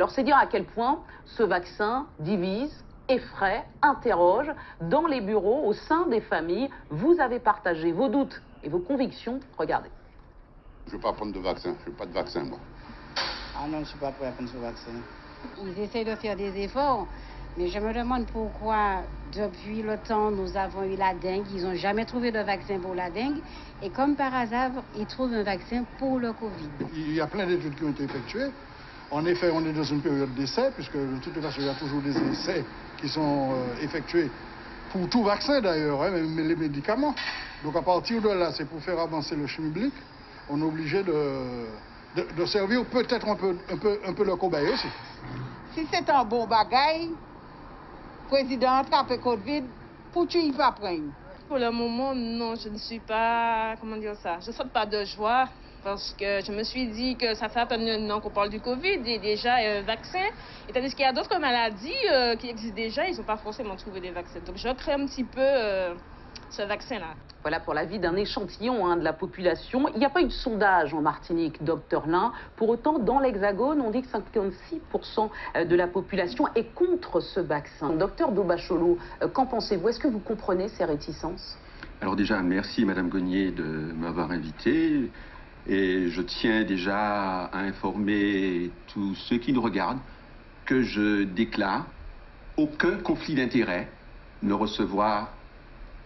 Alors c'est dire à quel point ce vaccin divise, effraie, interroge dans les bureaux, au sein des familles. Vous avez partagé vos doutes et vos convictions. Regardez. Je ne veux pas prendre de vaccin. Je ne veux pas de vaccin, moi. Ah non, je ne suis pas prêt à prendre ce vaccin. Ils essayent de faire des efforts, mais je me demande pourquoi, depuis le temps, nous avons eu la dengue. Ils n'ont jamais trouvé de vaccin pour la dengue. Et comme par hasard, ils trouvent un vaccin pour le Covid. Il y a plein d'études qui ont été effectuées. En effet, on est dans une période d'essai, puisque de toute façon, il y a toujours des essais qui sont effectués pour tout vaccin d'ailleurs, hein, même les médicaments. Donc à partir de là, c'est pour faire avancer le schmilblick. On est obligé de servir peut-être un peu le cobaye aussi. Si c'est un bon bagaille, président attrape Covid, pour tu y vas prendre. Pour le moment, non, je ne suis pas, comment dire ça, je ne saute pas de joie parce que je me suis dit que ça fait un an qu'on parle du Covid et déjà un vaccin. Et tandis qu'il y a d'autres maladies qui existent déjà, ils n'ont pas forcément trouvé des vaccins. Donc je crains un petit peu ce vaccin-là. Voilà pour l'avis d'un échantillon de la population. Il n'y a pas eu de sondage en Martinique, docteur Lin. Pour autant, dans l'Hexagone, on dit que 56% de la population est contre ce vaccin. Docteur Dobacholo, qu'en pensez-vous? Est-ce que vous comprenez ces réticences? Alors déjà, merci Madame Gonier de m'avoir invité. Et je tiens déjà à informer tous ceux qui nous regardent que je déclare aucun conflit d'intérêt, ne recevoir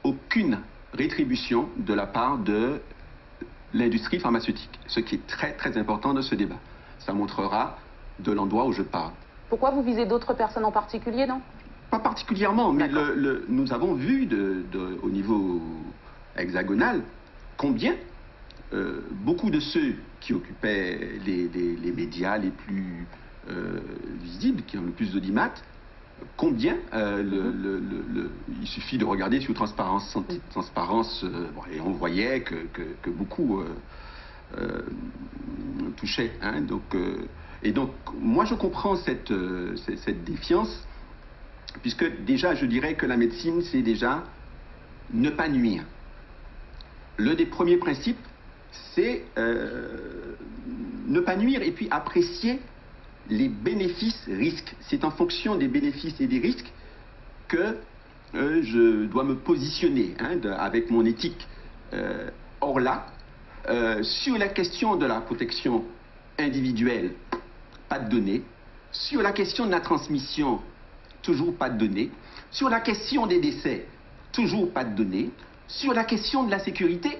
aucune rétribution de la part de l'industrie pharmaceutique, ce qui est très très important de ce débat. Ça montrera de l'endroit où je parle. Pourquoi vous visez d'autres personnes en particulier, non? Pas particulièrement, mais nous avons vu au niveau hexagonal combien beaucoup de ceux qui occupaient les médias les plus visibles, qui ont le plus d'audimat, combien il suffit de regarder sur Transparence, et on voyait que beaucoup touchaient. Hein, et donc, moi, je comprends cette défiance, puisque déjà, je dirais que la médecine, c'est déjà ne pas nuire. L'un des premiers principes, c'est ne pas nuire et puis apprécier les bénéfices-risques. C'est en fonction des bénéfices et des risques que je dois me positionner avec mon éthique. Or là, sur la question de la protection individuelle, pas de données. Sur la question de la transmission, toujours pas de données. Sur la question des décès, toujours pas de données. Sur la question de la sécurité,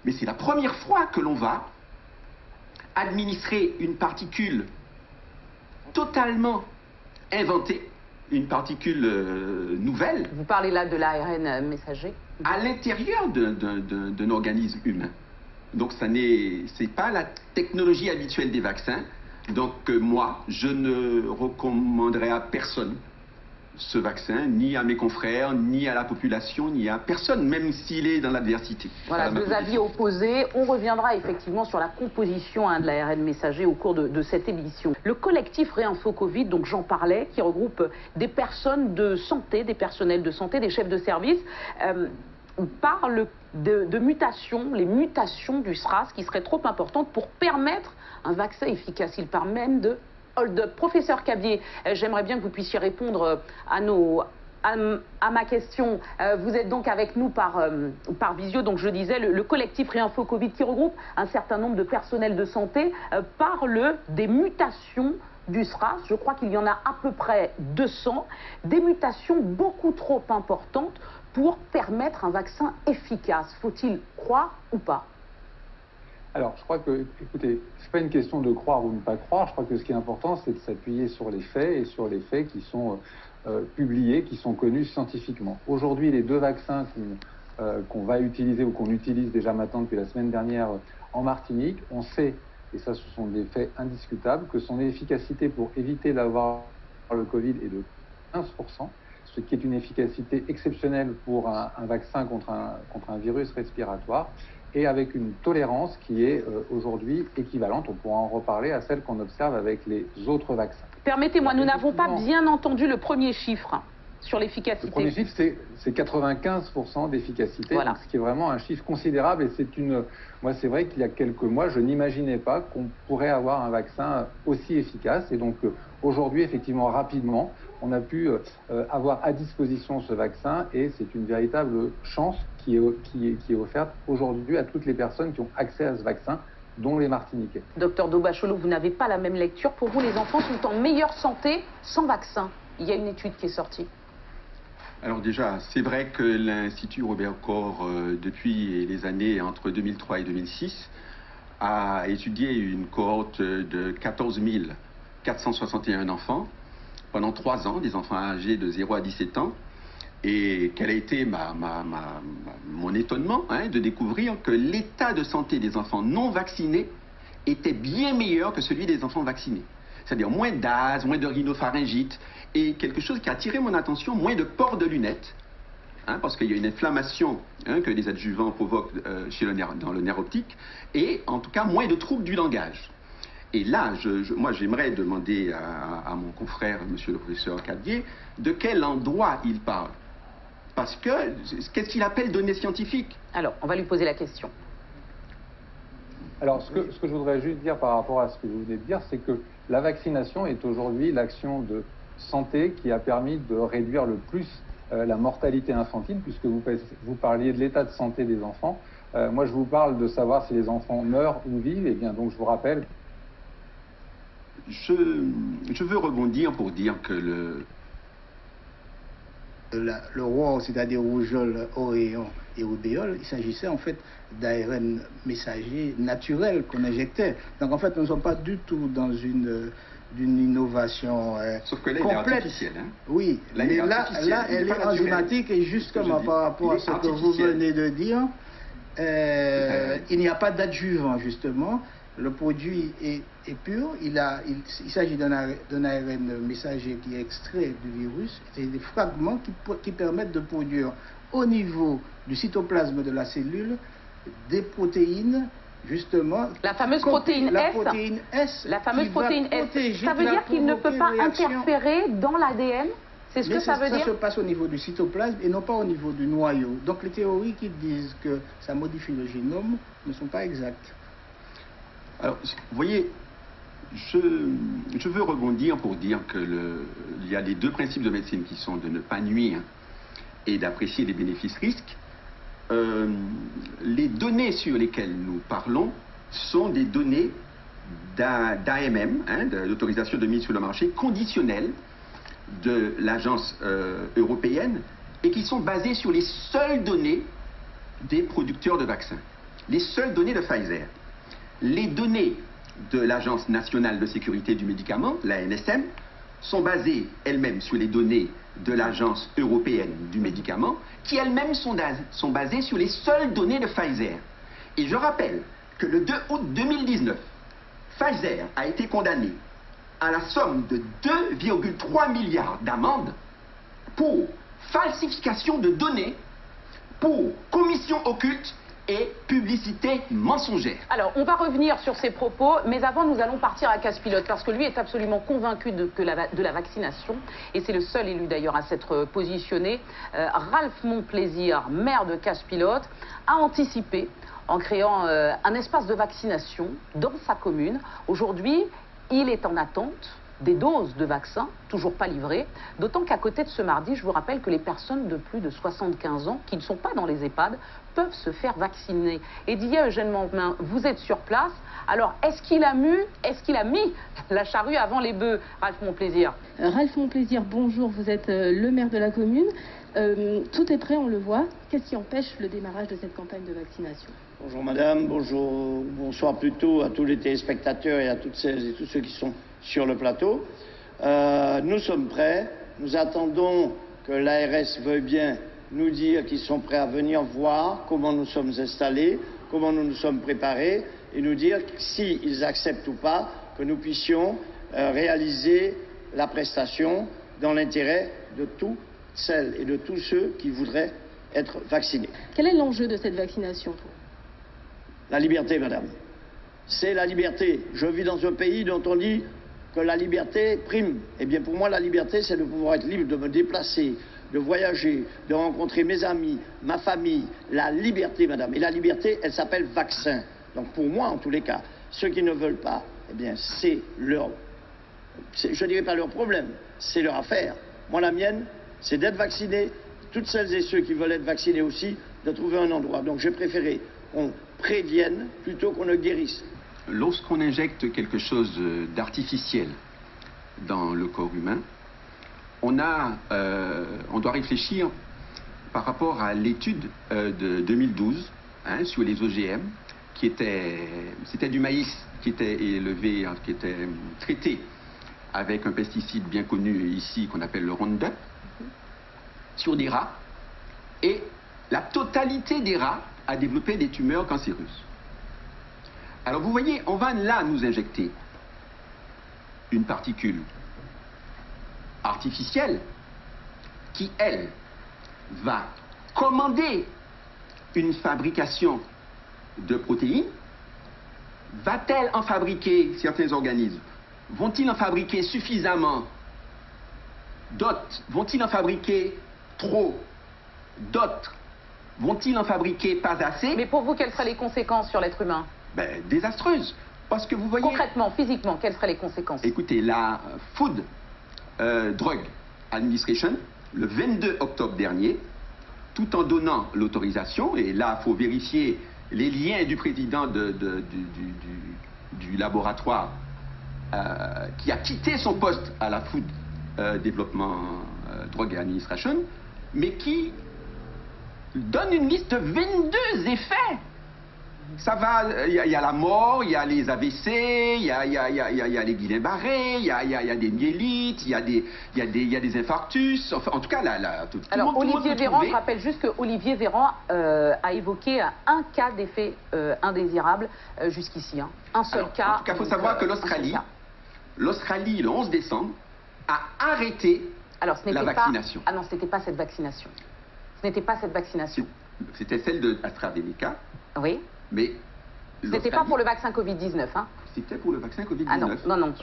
mais c'est la première fois que l'on va administrer une particule totalement inventée, une particule nouvelle. Vous parlez là de l'ARN messager? À l'intérieur d'un organisme humain. Donc c'est pas la technologie habituelle des vaccins. Donc moi, je ne recommanderais à personne ce vaccin, ni à mes confrères, ni à la population, ni à personne, même s'il est dans l'adversité. Voilà, deux avis opposés. On reviendra effectivement sur la composition de l'ARN messager au cours de cette émission. Le collectif Réinfo Covid, donc j'en parlais, qui regroupe des personnes de santé, des personnels de santé, des chefs de service, parle de mutations, les mutations du SRAS qui seraient trop importantes pour permettre un vaccin efficace. Il parle même de hold-up. Professeur Cabier, j'aimerais bien que vous puissiez répondre à ma question. Vous êtes donc avec nous par visio, donc je disais, le collectif Réinfo Covid qui regroupe un certain nombre de personnels de santé parle des mutations du SRAS. Je crois qu'il y en a à peu près 200, des mutations beaucoup trop importantes pour permettre un vaccin efficace. Faut-il croire ou pas? Alors, je crois que, écoutez, c'est pas une question de croire ou ne pas croire. Je crois que ce qui est important, c'est de s'appuyer sur les faits et sur les faits qui sont publiés, qui sont connus scientifiquement. Aujourd'hui, les deux vaccins qu'on va utiliser ou qu'on utilise déjà maintenant depuis la semaine dernière en Martinique, on sait, et ça, ce sont des faits indiscutables, que son efficacité pour éviter d'avoir le Covid est de 15%, ce qui est une efficacité exceptionnelle pour un vaccin contre un virus respiratoire, et avec une tolérance qui est aujourd'hui équivalente, on pourra en reparler, à celle qu'on observe avec les autres vaccins. Permettez-moi, nous n'avons pas bien entendu le premier chiffre. sur l'efficacité? Le premier chiffre, c'est 95% d'efficacité, voilà. Ce qui est vraiment un chiffre considérable. Et moi, c'est vrai qu'il y a quelques mois, je n'imaginais pas qu'on pourrait avoir un vaccin aussi efficace. Et donc, aujourd'hui, effectivement, rapidement, on a pu avoir à disposition ce vaccin. Et c'est une véritable chance qui est offerte aujourd'hui à toutes les personnes qui ont accès à ce vaccin, dont les Martiniquais. Docteur Daubachelot, vous n'avez pas la même lecture. Pour vous, les enfants sont en meilleure santé sans vaccin. Il y a une étude qui est sortie. Alors déjà, c'est vrai que l'Institut Robert Koch, depuis les années entre 2003 et 2006, a étudié une cohorte de 14 461 enfants pendant 3 ans, des enfants âgés de 0 à 17 ans, et quel a été mon étonnement de découvrir que l'état de santé des enfants non vaccinés était bien meilleur que celui des enfants vaccinés. C'est-à-dire moins d'asthme, moins de rhinopharyngite, et quelque chose qui a attiré mon attention, moins de port de lunettes, parce qu'il y a une inflammation que les adjuvants provoquent dans le nerf optique, et en tout cas moins de troubles du langage. Et là, moi j'aimerais demander à mon confrère, monsieur le professeur Cadier, de quel endroit il parle. Parce que, qu'est-ce qu'il appelle données scientifiques? Alors, on va lui poser la question. Alors, ce que je voudrais juste dire par rapport à ce que vous venez de dire, c'est que la vaccination est aujourd'hui l'action de santé qui a permis de réduire le plus la mortalité infantile, puisque vous parliez de l'état de santé des enfants. Moi, je vous parle de savoir si les enfants meurent ou vivent. Et bien, donc, je vous rappelle. Je veux rebondir pour dire que le roi, c'est-à-dire rougeole, oréon et rubéole, il s'agissait en fait d'ARN messager naturel qu'on injectait. Donc en fait, nous ne sommes pas du tout dans d'une innovation sauf que là, complète. Elle est artificielle, hein? Oui, là, mais là elle est enzymatique et justement par rapport à ce que vous venez de dire, il n'y a pas d'adjuvant justement. Le produit est pur, il s'agit d'un ARN messager qui est extrait du virus. C'est des fragments qui permettent de produire au niveau du cytoplasme de la cellule des protéines, justement. La fameuse protéine la S. Protéine S. La fameuse protéine S. Ça veut dire qu'il ne peut pas interférer dans l'ADN? C'est ce que ça veut dire? Ça se passe au niveau du cytoplasme et non pas au niveau du noyau. Donc les théories qui disent que ça modifie le génome ne sont pas exactes. Alors, vous voyez, je veux rebondir pour dire qu'il y a les 2 principes de médecine qui sont de ne pas nuire et d'apprécier les bénéfices-risques. Les données sur lesquelles nous parlons sont des données d'AMM, d'autorisation de mise sur le marché conditionnelle de l'agence européenne, et qui sont basées sur les seules données des producteurs de vaccins, les seules données de Pfizer. Les données de l'Agence nationale de sécurité du médicament, la NSM, sont basées elles-mêmes sur les données de l'Agence européenne du médicament, qui elles-mêmes sont basées sur les seules données de Pfizer. Et je rappelle que le 2 août 2019, Pfizer a été condamné à la somme de 2,3 milliards d'amendes pour falsification de données, pour commission occulte et publicité mensongère. Alors, on va revenir sur ces propos, mais avant, nous allons partir à Casse-Pilote, parce que lui est absolument convaincu de la vaccination, et c'est le seul élu d'ailleurs à s'être positionné. Ralph Monplaisir, maire de Casse-Pilote, a anticipé en créant un espace de vaccination dans sa commune. Aujourd'hui, il est en attente des doses de vaccins, toujours pas livrées, d'autant qu'à côté de ce mardi, je vous rappelle que les personnes de plus de 75 ans, qui ne sont pas dans les EHPAD, peuvent se faire vacciner. Et Didier Eugène Manmin, vous êtes sur place, alors est-ce qu'il a mis la charrue avant les bœufs, Ralph Monplaisir? Ralph Monplaisir, bonjour, vous êtes le maire de la commune. Tout est prêt, on le voit. Qu'est-ce qui empêche le démarrage de cette campagne de vaccination? Bonjour madame, bonsoir plutôt à tous les téléspectateurs et à toutes celles et tous ceux qui sont sur le plateau. Nous sommes prêts, nous attendons que l'ARS veuille bien nous dire qu'ils sont prêts à venir voir comment nous sommes installés, comment nous nous sommes préparés et nous dire s'ils acceptent ou pas que nous puissions réaliser la prestation dans l'intérêt de toutes celles et de tous ceux qui voudraient être vaccinés. Quel est l'enjeu de cette vaccination? La liberté, madame. C'est la liberté. Je vis dans un pays dont on dit que la liberté prime. Eh bien, pour moi, la liberté, c'est de pouvoir être libre de me déplacer de voyager, de rencontrer mes amis, ma famille, la liberté, madame. Et la liberté, elle s'appelle vaccin. Donc pour moi, en tous les cas, ceux qui ne veulent pas, eh bien, c'est leur... Je ne dirais pas leur problème, c'est leur affaire. Moi, la mienne, c'est d'être vacciné. Toutes celles et ceux qui veulent être vaccinés aussi, de trouver un endroit. Donc j'ai préféré qu'on prévienne plutôt qu'on ne guérisse. Lorsqu'on injecte quelque chose d'artificiel dans le corps humain, on doit réfléchir par rapport à l'étude de 2012 sur les OGM, c'était du maïs qui était élevé, qui était traité avec un pesticide bien connu ici qu'on appelle le Roundup, sur des rats, et la totalité des rats a développé des tumeurs cancéreuses. Alors vous voyez, on va là nous injecter une particule artificielle qui, elle, va commander une fabrication de protéines. Va-t-elle en fabriquer certains organismes? Vont-ils en fabriquer suffisamment? D'autres vont-ils en fabriquer trop? D'autres vont-ils en fabriquer pas assez? Mais pour vous, quelles seraient les conséquences sur l'être humain? Ben, désastreuses. Parce que vous voyez... Concrètement, physiquement, quelles seraient les conséquences? Écoutez, la Food Drug Administration, le 22 octobre dernier, tout en donnant l'autorisation, et là, il faut vérifier les liens du président du laboratoire qui a quitté son poste à la Food Development Drug Administration, mais qui donne une liste de 22 effets. Ça va, il y a la mort, il y a les AVC, il y a les Guillain-Barré, il y a des myélites, il y a des infarctus, enfin, en tout cas, tout alors, le monde, Olivier Véran, je rappelle juste que Olivier Véran a évoqué un cas d'effet indésirable jusqu'ici. Un seul cas. En tout cas, il faut savoir que l'Australie, le 11 décembre, a arrêté la vaccination. Ah non, ce n'était pas cette vaccination. Ce n'était pas cette vaccination. C'était celle de AstraZeneca. Oui. Mais c'était pas pour le vaccin Covid-19, hein? C'était pour le vaccin Covid-19. Ah non.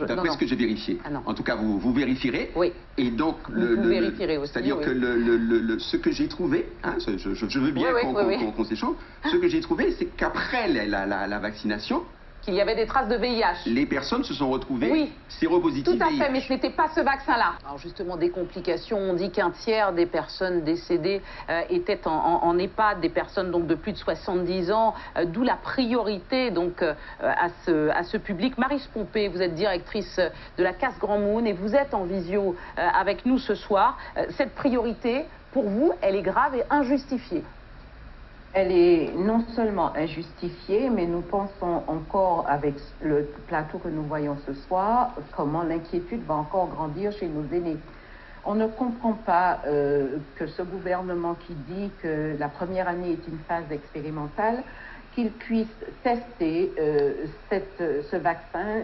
D'après ce que j'ai vérifié. Ah non. En tout cas, vous vérifierez. Oui. Et donc, vous vérifierez aussi. C'est-à-dire oui. que ce que j'ai trouvé, hein, je veux bien qu'on s'échange, ce que j'ai trouvé, c'est qu'après la vaccination, qu'il y avait des traces de VIH. Les personnes se sont retrouvées séropositives. Tout à fait, mais ce n'était pas ce vaccin-là. Alors justement, des complications, on dit qu'un tiers des personnes décédées étaient en EHPAD, des personnes donc de plus de 70 ans, d'où la priorité donc à ce public. Maryse Pompé, vous êtes directrice de la Casse Grand Moon et vous êtes en visio avec nous ce soir. Cette priorité, pour vous, elle est grave et injustifiée. Elle est non seulement injustifiée, mais nous pensons encore, avec le plateau que nous voyons ce soir, comment l'inquiétude va encore grandir chez nos aînés. On ne comprend pas que ce gouvernement qui dit que la première année est une phase expérimentale, qu'il puisse tester ce vaccin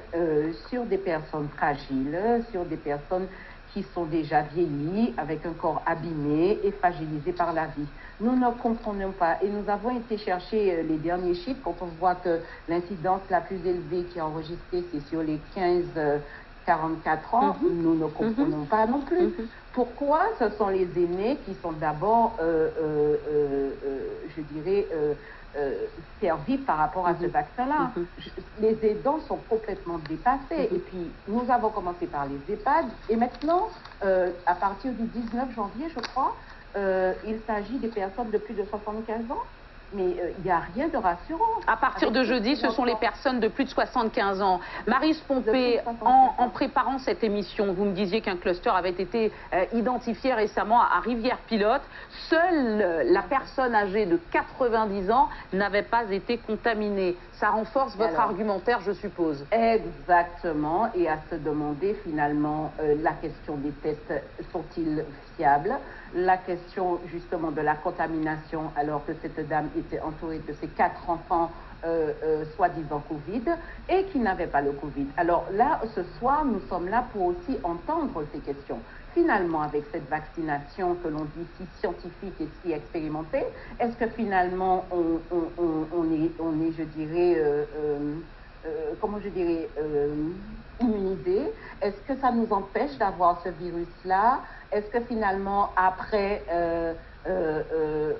sur des personnes fragiles, sur des personnes qui sont déjà vieillis, avec un corps abîmé et fragilisé par la vie. Nous ne comprenons pas et nous avons été chercher les derniers chiffres quand on voit que l'incidence la plus élevée qui est enregistrée, c'est sur les 15-44 ans. Nous ne comprenons pas non plus. Pourquoi ce sont les aînés qui sont d'abord, je dirais, servis par rapport à ce vaccin-là. Les aidants sont complètement dépassés. Et puis, nous avons commencé par les EHPAD. Et maintenant, à partir du 19 janvier, je crois, il s'agit des personnes de plus de 75 ans. Mais il n'y a rien de rassurant. À partir de jeudi, ce sont les personnes de plus de 75 ans. Maryse Pompé, en préparant cette émission, vous me disiez qu'un cluster avait été identifié récemment à Rivière-Pilote. Seule la personne âgée de 90 ans n'avait pas été contaminée. Ça renforce votre argumentaire, je suppose. Exactement. Et à se demander finalement la question des tests, sont-ils fiables? La question justement de la contamination, alors que cette dame était entourée de ses 4 enfants soi-disant Covid et qui n'avaient pas le Covid. Alors là, ce soir, nous sommes là pour aussi entendre ces questions. Finalement, avec cette vaccination que l'on dit si scientifique et si expérimentée, est-ce que finalement on est, je dirais, comment je dirais, immunisé? Est-ce que ça nous empêche d'avoir ce virus-là? Est-ce que finalement, après,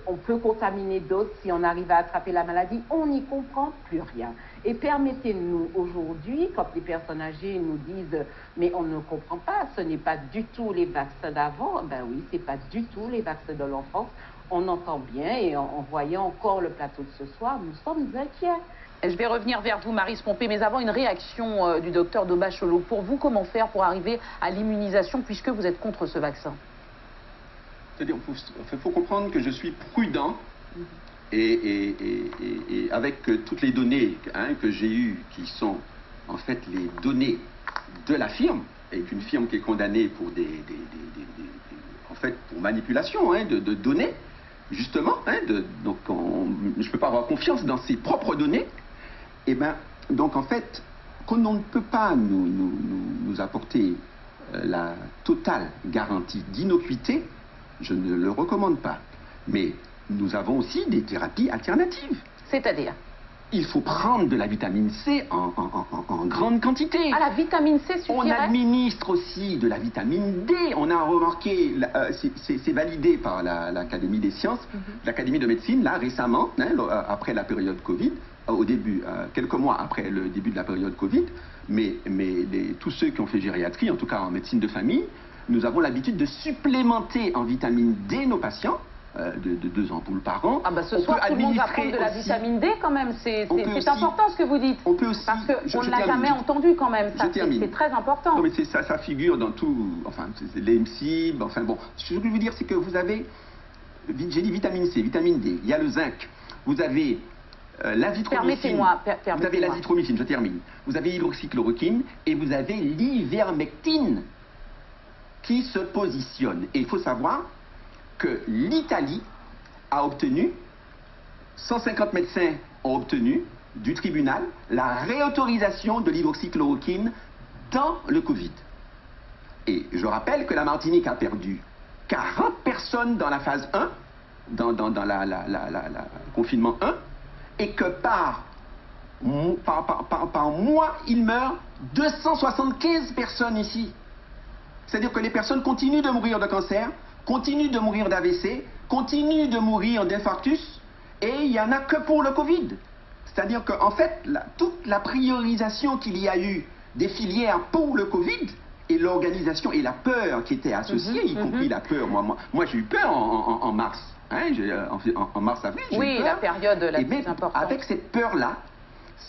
on peut contaminer d'autres si on arrive à attraper la maladie? On n'y comprend plus rien. Et permettez-nous aujourd'hui, quand les personnes âgées nous disent « mais on ne comprend pas, ce n'est pas du tout les vaccins d'avant », ben oui, c'est pas du tout les vaccins de l'enfance. On entend bien, et en voyant encore le plateau de ce soir, nous sommes inquiets. Je vais revenir vers vous, Maryse Pompé, mais avant une réaction du docteur Dobacholo. Pour vous, comment faire pour arriver à l'immunisation, puisque vous êtes contre ce vaccin? C'est-à-dire, il faut comprendre que je suis prudent et avec toutes les données que j'ai eues, qui sont en fait les données de la firme, et une firme qui est condamnée pour en fait, pour manipulation de données, justement, donc je ne peux pas avoir confiance dans ses propres données. Et ben, donc en fait, comme on ne peut pas nous apporter la totale garantie d'innocuité, je ne le recommande pas. Mais nous avons aussi des thérapies alternatives. C'est-à-dire? Il faut prendre de la vitamine C en grande quantité. Ah, la vitamine C suffirait? On administre aussi de la vitamine D. On a remarqué, c'est validé par l'Académie des sciences, l'Académie de médecine, là, récemment, après la période Covid, au début, quelques mois après le début de la période Covid, mais tous ceux qui ont fait gériatrie, en tout cas en médecine de famille, nous avons l'habitude de supplémenter en vitamine D nos patients, de 2 ampoules par an. Ah bah ce soir, tout le monde va prendre de la vitamine D quand même. C'est important ce que vous dites. On peut aussi, parce qu'on ne l'a jamais entendu quand même. C'est très important. Non, mais ça figure dans tout, enfin, l'EMCIB, enfin bon. Ce que je veux dire, c'est que vous avez, j'ai dit vitamine C, vitamine D, il y a le zinc, vous avez l'azithromycine. Vous avez l'azithromycine, je termine. Vous avez l'hydroxychloroquine et vous avez l'ivermectine qui se positionne. Et il faut savoir que l'Italie a obtenu, 150 médecins ont obtenu du tribunal la réautorisation de l'hydroxychloroquine dans le Covid. Et je rappelle que la Martinique a perdu 40 personnes dans la phase 1, dans le confinement 1, et que par mois, il meurt 275 personnes ici. C'est-à-dire que les personnes continuent de mourir de cancer, continuent de mourir d'AVC, continuent de mourir d'infarctus, et il n'y en a que pour le Covid. C'est-à-dire qu'en fait, toute la priorisation qu'il y a eu des filières pour le Covid, et l'organisation et la peur qui était associée, y compris la peur, moi j'ai eu peur en mars, en mars-avril. Oui, la période la plus importante. Avec cette peur-là,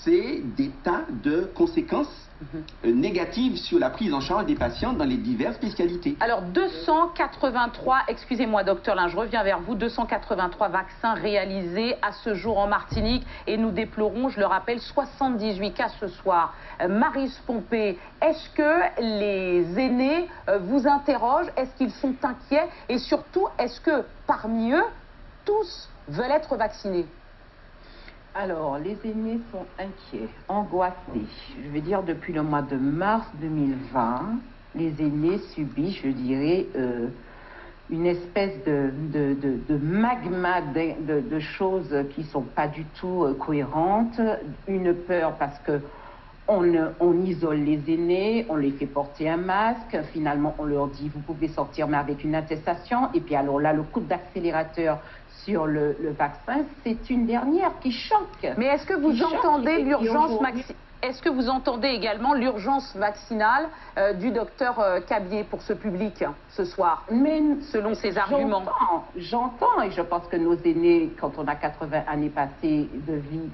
c'est des tas de conséquences négatives sur la prise en charge des patients dans les diverses spécialités. Alors 283, excusez-moi docteur Lin, je reviens vers vous, 283 vaccins réalisés à ce jour en Martinique et nous déplorons, je le rappelle, 78 cas ce soir. Maryse Pompé, est-ce que les aînés vous interrogent? Est-ce qu'ils sont inquiets? Et surtout, est-ce que parmi eux, tous veulent être vaccinés? Alors, les aînés sont inquiets, angoissés. Je veux dire, depuis le mois de mars 2020, les aînés subissent, je dirais, une espèce de magma de choses qui ne sont pas du tout cohérentes. Une peur parce que on isole les aînés, on les fait porter un masque, finalement on leur dit vous pouvez sortir mais avec une attestation, et puis alors là le coup d'accélérateur sur le vaccin, c'est une dernière qui choque. Mais est-ce que vous entendez l'urgence Est-ce que vous entendez également l'urgence vaccinale du docteur Cabier pour ce public ce soir, selon ses arguments? J'entends, et je pense que nos aînés, quand on a 80 années passées de vie,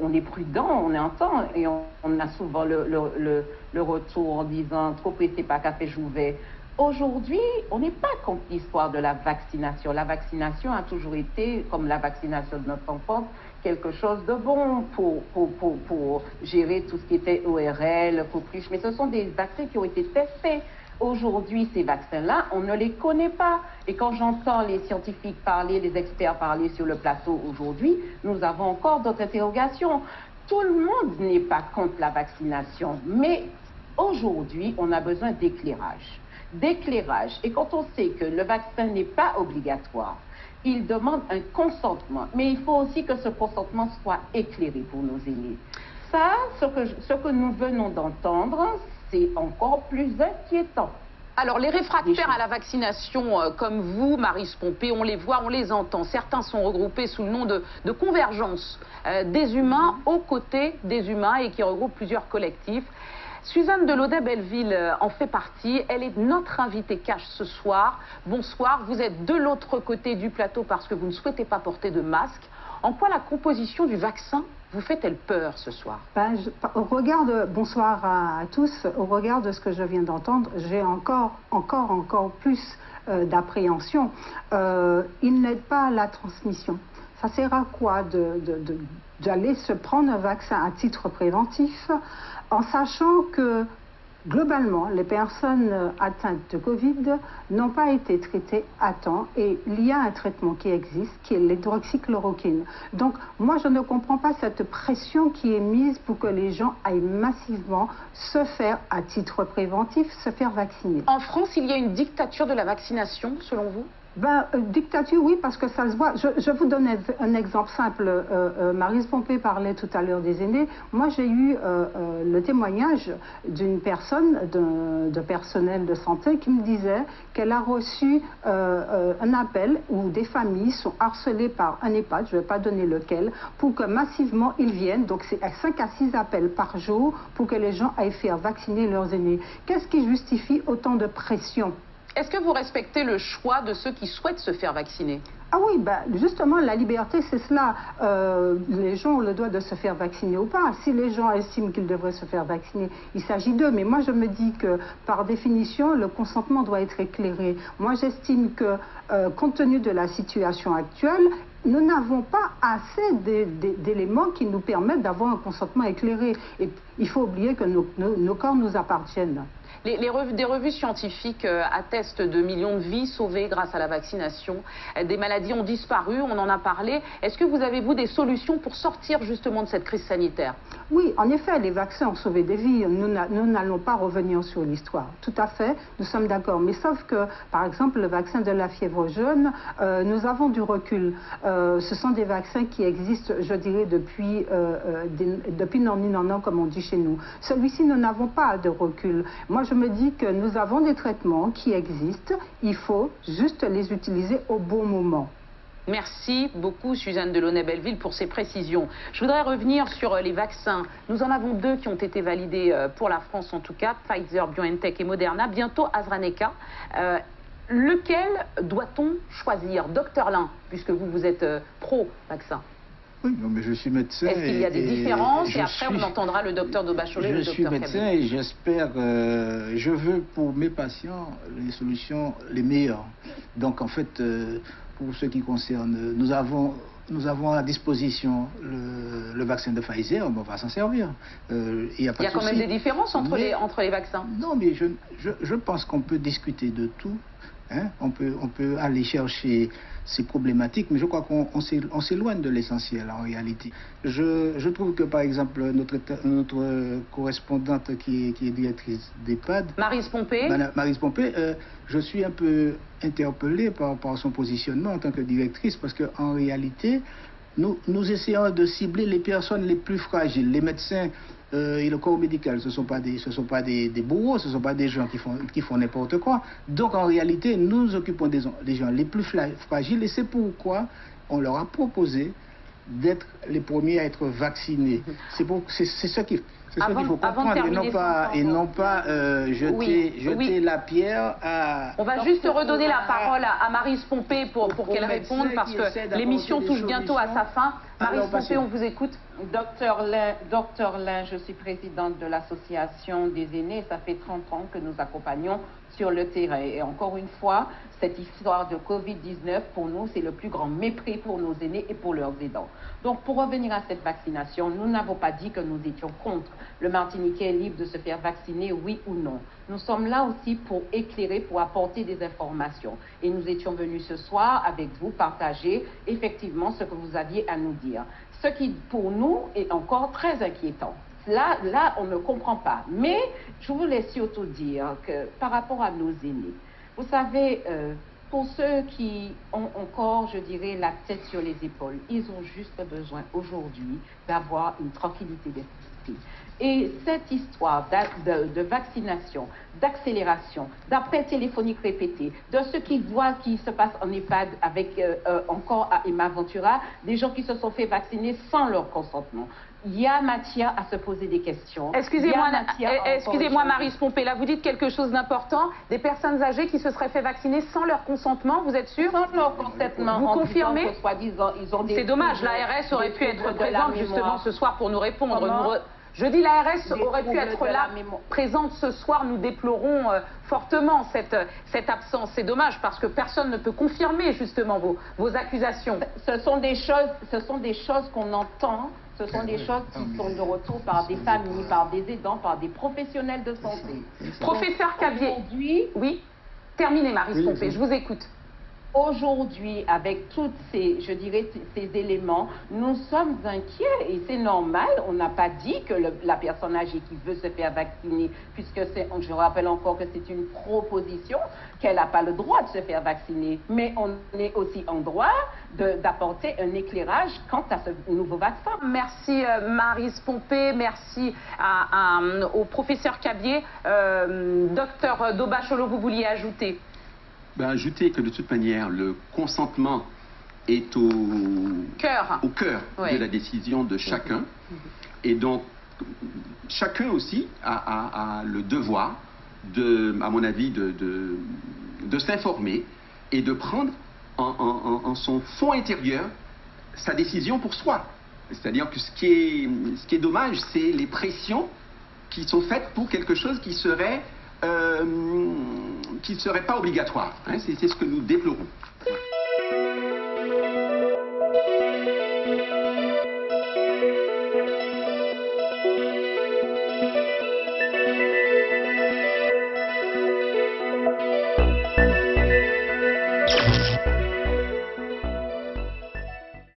on est prudent, on entend, et on a souvent le retour en disant « trop pressé, pas café jouvet ». Aujourd'hui, on n'est pas contre l'histoire de la vaccination. La vaccination a toujours été, comme la vaccination de notre enfance, quelque chose de bon pour gérer tout ce qui était ORL, coqueluche. Mais ce sont des vaccins qui ont été testés. Aujourd'hui, ces vaccins-là, on ne les connaît pas. Et quand j'entends les scientifiques parler, les experts parler sur le plateau aujourd'hui, nous avons encore d'autres interrogations. Tout le monde n'est pas contre la vaccination, mais aujourd'hui, on a besoin d'éclairage. Et quand on sait que le vaccin n'est pas obligatoire, il demande un consentement. Mais il faut aussi que ce consentement soit éclairé pour nos aînés. Ça, ce que nous venons d'entendre, c'est encore plus inquiétant. Alors, les réfractaires à la vaccination, comme vous, Maryse Pompé, on les voit, on les entend. Certains sont regroupés sous le nom de convergence des humains aux côtés des humains et qui regroupent plusieurs collectifs. Suzanne Delaunay-Belleville en fait partie. Elle est notre invitée cash ce soir. Bonsoir, vous êtes de l'autre côté du plateau parce que vous ne souhaitez pas porter de masque. En quoi la composition du vaccin vous fait-elle peur ce soir? Au regard de, bonsoir à tous, au regard de ce que je viens d'entendre, j'ai encore plus d'appréhension. Il n'aide pas à la transmission. Ça sert à quoi d'aller se prendre un vaccin à titre préventif en sachant que globalement, les personnes atteintes de Covid n'ont pas été traitées à temps et il y a un traitement qui existe, qui est l'hydroxychloroquine. Donc, moi, je ne comprends pas cette pression qui est mise pour que les gens aillent massivement se faire, à titre préventif, se faire vacciner. En France, il y a une dictature de la vaccination, selon vous? Dictature, oui, parce que ça se voit. Je vous donne un exemple simple. Maryse Pompé parlait tout à l'heure des aînés. Moi, j'ai eu le témoignage d'une personne, de personnel de santé, qui me disait qu'elle a reçu un appel où des familles sont harcelées par un EHPAD, je ne vais pas donner lequel, pour que massivement ils viennent. Donc, c'est 5 à 6 appels par jour pour que les gens aillent faire vacciner leurs aînés. Qu'est-ce qui justifie autant de pression? Est-ce que vous respectez le choix de ceux qui souhaitent se faire vacciner? Ah oui, justement, la liberté, c'est cela. Les gens ont le droit de se faire vacciner ou pas. Si les gens estiment qu'ils devraient se faire vacciner, il s'agit d'eux. Mais moi, je me dis que, par définition, le consentement doit être éclairé. Moi, j'estime que, compte tenu de la situation actuelle, nous n'avons pas assez d'éléments qui nous permettent d'avoir un consentement éclairé. Et il faut oublier que nos corps nous appartiennent. Des revues scientifiques attestent de millions de vies sauvées grâce à la vaccination. Des maladies ont disparu, on en a parlé. Est-ce que vous avez, vous, des solutions pour sortir justement de cette crise sanitaire? Oui, en effet, les vaccins ont sauvé des vies. Nous n'allons pas revenir sur l'histoire. Tout à fait, nous sommes d'accord. Mais sauf que, par exemple, le vaccin de la fièvre jaune, nous avons du recul. Ce sont des vaccins qui existent, je dirais, depuis non, comme on dit chez nous. Celui-ci, nous n'avons pas de recul. Moi, je me dis que nous avons des traitements qui existent. Il faut juste les utiliser au bon moment. Merci beaucoup, Suzanne Delaunay-Belleville, pour ces précisions. Je voudrais revenir sur les vaccins. Nous en avons 2 qui ont été validés pour la France, en tout cas, Pfizer, BioNTech et Moderna. Bientôt AstraZeneca. Lequel doit-on choisir? Docteur Lin, puisque vous êtes pro-vaccin. Oui, non, mais je suis médecin. Est-ce qu'il y a des différences? Et après, on entendra le docteur de Bacholet et le docteur Je suis médecin et j'espère, je veux pour mes patients les solutions les meilleures. Donc, en fait, pour ce qui concerne, nous avons à disposition le vaccin de Pfizer, on va s'en servir. Il y a quand même des différences entre les vaccins? Non, mais je pense qu'on peut discuter de tout. Hein? On peut aller chercher ces problématiques, mais je crois qu'on s'éloigne de l'essentiel en réalité. Je trouve que, par exemple, notre correspondante qui est directrice d'EHPAD, Maryse Pompé, je suis un peu interpellé par son positionnement en tant que directrice, parce qu'en réalité, nous essayons de cibler les personnes les plus fragiles, les médecins et le corps médical. Ce ne sont pas des bourreaux, ce ne sont pas des gens qui font n'importe quoi. Donc en réalité, nous nous occupons des gens les plus fragiles, et c'est pourquoi on leur a proposé d'être les premiers à être vaccinés. C'est ce qu'il faut comprendre, et non pas jeter la pierre à... On va juste redonner la parole à Maryse Pompé pour qu'elle réponde, parce que l'émission touche bientôt à sa fin. Maryse Pompé, on vous écoute. Docteur Lin, je suis présidente de l'association des aînés. Ça fait 30 ans que nous accompagnons sur le terrain. Et encore une fois, cette histoire de Covid-19, pour nous, c'est le plus grand mépris pour nos aînés et pour leurs aidants. Donc, pour revenir à cette vaccination, nous n'avons pas dit que nous étions contre. Le Martiniquais est libre de se faire vacciner, oui ou non. Nous sommes là aussi pour éclairer, pour apporter des informations. Et nous étions venus ce soir avec vous partager effectivement ce que vous aviez à nous dire. Ce qui, pour nous, est encore très inquiétant. Là, on ne comprend pas. Mais je voulais surtout dire que par rapport à nos aînés, vous savez, pour ceux qui ont encore, je dirais, la tête sur les épaules, ils ont juste besoin aujourd'hui d'avoir une tranquillité d'esprit. Et cette histoire de vaccination, d'accélération, d'appels téléphoniques répétés, de ce qu'ils voient qui se passe en EHPAD avec encore à Emma Ventura, des gens qui se sont fait vacciner sans leur consentement. Il y a matière à se poser des questions. Excusez-moi Maryse Pompé, là vous dites quelque chose d'important. Des personnes âgées qui se seraient fait vacciner sans leur consentement, vous êtes sûr? Sans leur consentement. Vous confirmez? C'est dommage, l'ARS aurait pu être présente justement ce soir pour nous répondre. Je dis l'ARS aurait pu être là, présente ce soir. Nous déplorons fortement cette absence. C'est dommage parce que personne ne peut confirmer justement vos accusations. Ce sont des choses qu'on entend. Ce sont des choses qui sont de retour par des familles, par des aidants, par des professionnels de santé. Professeur Cabier, oui, terminez Maryse Pompé, je vous écoute. Aujourd'hui, avec tous ces éléments, nous sommes inquiets et c'est normal. On n'a pas dit que la personne âgée qui veut se faire vacciner, puisque je rappelle encore que c'est une proposition, qu'elle n'a pas le droit de se faire vacciner. Mais on est aussi en droit d'apporter un éclairage quant à ce nouveau vaccin. Merci Maryse Pompé, merci au professeur Cabier. Docteur Dobacholo, vous vouliez ajouter? Ajouter que de toute manière, le consentement est au cœur de la décision de chacun. Et donc, chacun aussi a le devoir, à mon avis, de s'informer et de prendre en son fond intérieur sa décision pour soi. C'est-à-dire que ce qui est dommage, c'est les pressions qui sont faites pour quelque chose qui serait pas obligatoire. Hein, c'est ce que nous déplorons.